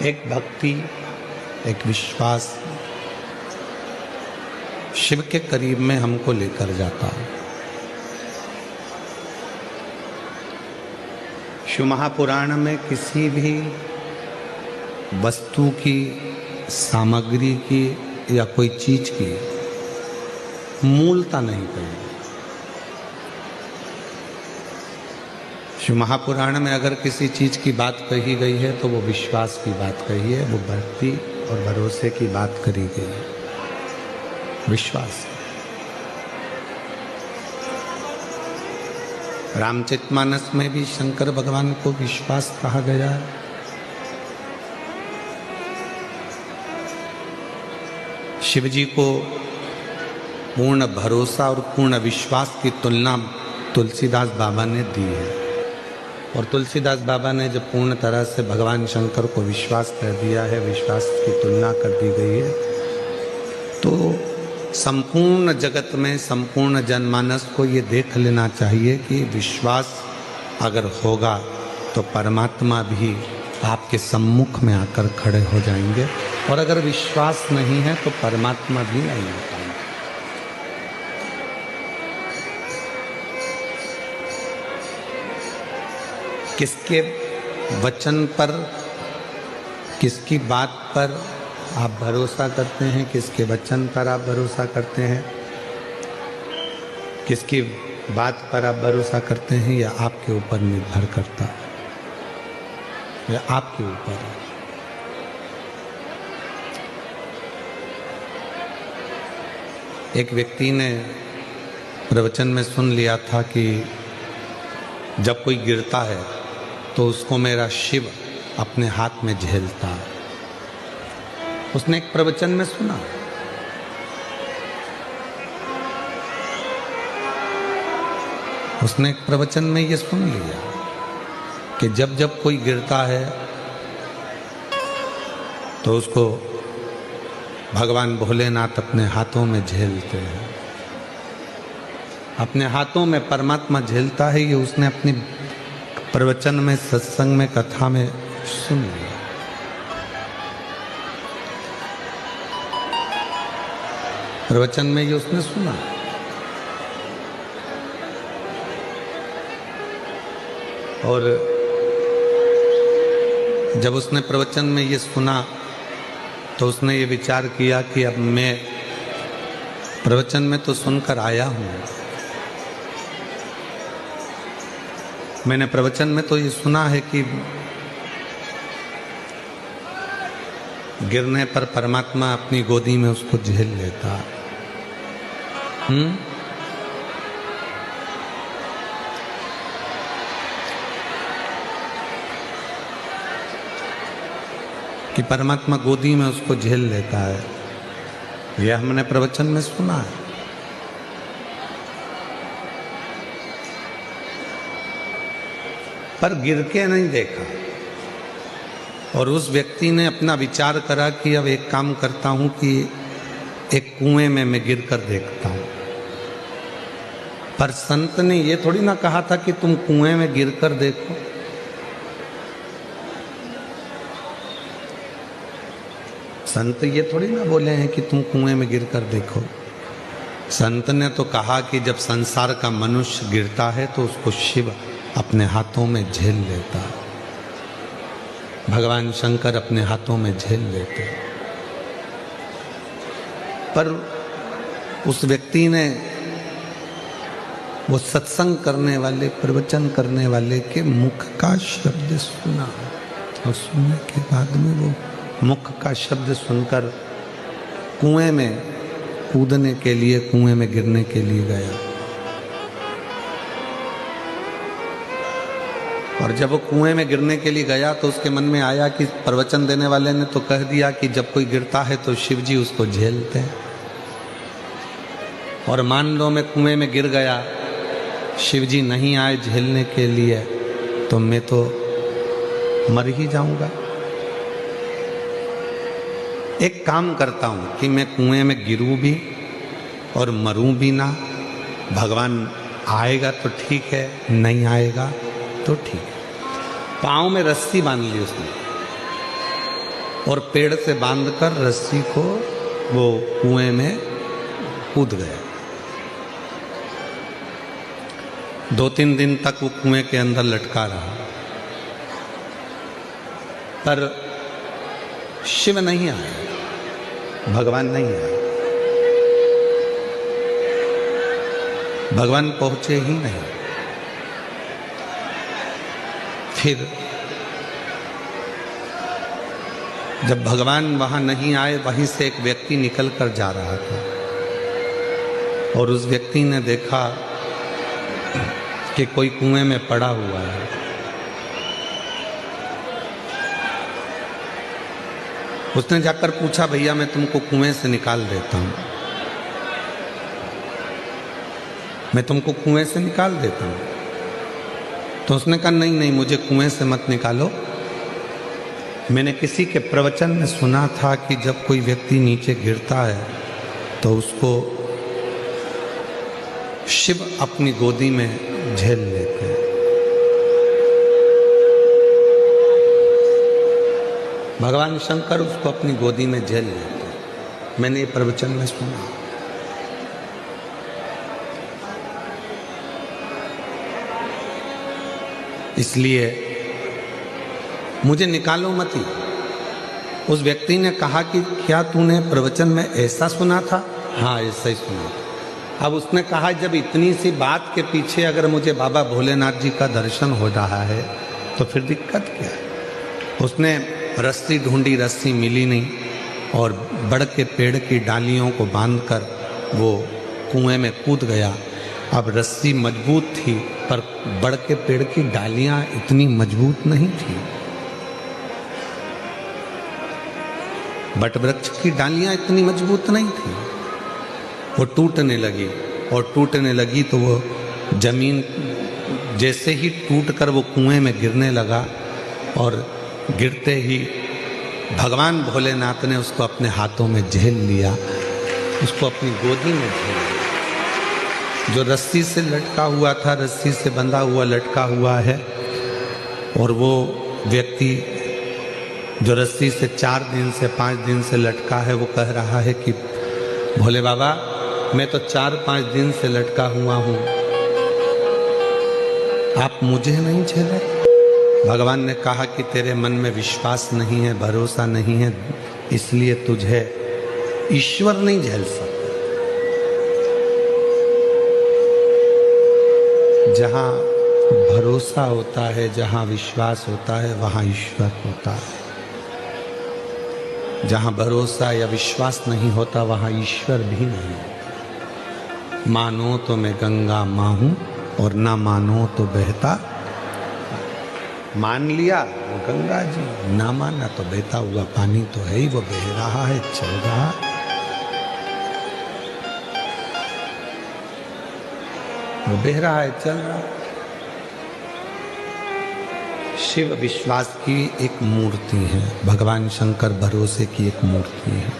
एक भक्ति, एक विश्वास शिव के करीब में हमको लेकर जाता है। शिव महापुराण में किसी भी वस्तु की, सामग्री की या कोई चीज की मूलता नहीं कही। शिव महापुराण में अगर किसी चीज की बात कही गई है तो वो विश्वास की बात कही है, वो भक्ति और भरोसे की बात करी गई है। विश्वास। रामचरितमानस में भी शंकर भगवान को विश्वास कहा गया है। शिव जी को पूर्ण भरोसा और पूर्ण विश्वास की तुलना तुलसीदास बाबा ने दी है। और तुलसीदास बाबा ने जब पूर्ण तरह से भगवान शंकर को विश्वास कर दिया है, विश्वास की तुलना कर दी गई है, तो संपूर्ण जगत में, संपूर्ण जनमानस को ये देख लेना चाहिए कि विश्वास अगर होगा तो परमात्मा भी आपके सम्मुख में आकर खड़े हो जाएंगे, और अगर विश्वास नहीं है तो परमात्मा भी नहीं हो पाएंगे। किसके वचन पर, किसकी बात पर आप भरोसा करते हैं, किसके वचन पर आप भरोसा करते हैं, किसकी बात पर आप भरोसा करते हैं, या आपके ऊपर निर्भर करता है, या आपके ऊपर है। एक व्यक्ति ने प्रवचन में सुन लिया था कि जब कोई गिरता है तो उसको मेरा शिव अपने हाथ में झेलता है। उसने एक प्रवचन में सुना। उसने एक प्रवचन में ये सुन लिया कि जब जब कोई गिरता है तो उसको भगवान भोलेनाथ अपने हाथों में झेलते हैं। अपने हाथों में परमात्मा झेलता है, ये उसने अपनी प्रवचन में, सत्संग में, कथा में सुन लिया। प्रवचन में ये उसने सुना। और जब उसने प्रवचन में ये सुना तो उसने ये विचार किया कि अब मैं प्रवचन में तो सुनकर आया हूँ, मैंने प्रवचन में तो ये सुना है कि गिरने पर परमात्मा अपनी गोदी में उसको झेल लेता। कि परमात्मा गोदी में उसको झेल लेता है, यह हमने प्रवचन में सुना है। पर गिर के नहीं देखा। और उस व्यक्ति ने अपना विचार करा कि अब एक काम करता हूं कि एक कुएं में मैं गिर कर देखता हूं। पर संत ने ये थोड़ी ना कहा था कि तुम कुएं में गिर कर देखो। संत ये थोड़ी ना बोले हैं कि तुम कुएं में गिर कर देखो। संत ने तो कहा कि जब संसार का मनुष्य गिरता है तो उसको शिव अपने हाथों में झेल लेता है, भगवान शंकर अपने हाथों में झेल लेते। पर उस व्यक्ति ने वो सत्संग करने वाले, प्रवचन करने वाले के मुख का शब्द सुना, और सुनने के बाद में वो मुख का शब्द सुनकर कुएं में कूदने के लिए, कुएं में गिरने के लिए गया। और जब वो कुएं में गिरने के लिए गया तो उसके मन में आया कि प्रवचन देने वाले ने तो कह दिया कि जब कोई गिरता है तो शिव जी उसको झेलते हैं, और मान लो मैं कुएं में गिर गया, शिव जी नहीं आए झेलने के लिए, तो मैं तो मर ही जाऊंगा। एक काम करता हूं कि मैं कुएं में गिरूं भी और मरूं भी ना। भगवान आएगा तो ठीक है, नहीं आएगा तो ठीक है। पाँव में रस्सी बांध ली उसने, और पेड़ से बांधकर रस्सी को वो कुएं में कूद गया। 2-3 दिन तक वो कुएं के अंदर लटका रहा, पर शिव नहीं आया, भगवान नहीं आया, भगवान पहुंचे ही नहीं। फिर जब भगवान वहां नहीं आए, वहीं से एक व्यक्ति निकल कर जा रहा था और उस व्यक्ति ने देखा कि कोई कुएं में पड़ा हुआ है। उसने जाकर पूछा, भैया मैं तुमको कुएं से निकाल देता हूं, मैं तुमको कुएं से निकाल देता हूं। तो उसने कहा, नहीं नहीं, मुझे कुएं से मत निकालो। मैंने किसी के प्रवचन में सुना था कि जब कोई व्यक्ति नीचे गिरता है तो उसको शिव अपनी गोदी में झेल लेते हैं। भगवान शंकर उसको अपनी गोदी में झेल लेते हैं। मैंने ये प्रवचन में सुना। इसलिए मुझे निकालो मत ही। उस व्यक्ति ने कहा कि क्या तूने प्रवचन में ऐसा सुना था? हाँ, ऐसा ही सुना था। अब उसने कहा, जब इतनी सी बात के पीछे अगर मुझे बाबा भोलेनाथ जी का दर्शन हो रहा है तो फिर दिक्कत क्या है? उसने रस्सी ढूंढी, रस्सी मिली नहीं और बड़ के पेड़ की डालियों को बांधकर वो कुएं में कूद गया। अब रस्सी मजबूत थी पर बड़ के पेड़ की डालियां इतनी मजबूत नहीं थी। बट वृक्ष की डालियां इतनी मजबूत नहीं थी। वो टूटने लगी और टूटने लगी तो वो जमीन जैसे ही टूटकर वो कुएं में गिरने लगा और गिरते ही भगवान भोलेनाथ ने उसको अपने हाथों में झेल लिया, उसको अपनी गोदी में झेल लिया। जो रस्सी से लटका हुआ था, रस्सी से बंधा हुआ लटका हुआ है, और वो व्यक्ति जो रस्सी से 4 दिन से 5 दिन से लटका है, वो कह रहा है कि भोले बाबा मैं तो 4-5 दिन से लटका हुआ हूँ, आप मुझे नहीं झेले? भगवान ने कहा कि तेरे मन में विश्वास नहीं है, भरोसा नहीं है, इसलिए तुझे ईश्वर नहीं झेल सकता। जहाँ भरोसा होता है, जहाँ विश्वास होता है, वहाँ ईश्वर होता है। जहाँ भरोसा या विश्वास नहीं होता, वहाँ ईश्वर भी नहीं होता। मानो तो मैं गंगा माँ हूँ और ना मानो तो बहता। मान लिया वो गंगा जी, ना माना तो बहता हुआ पानी तो है ही, वो बह रहा है, चल रहा। वो बह रहा है, चल रहा। शिव विश्वास की एक मूर्ति है, भगवान शंकर भरोसे की एक मूर्ति है।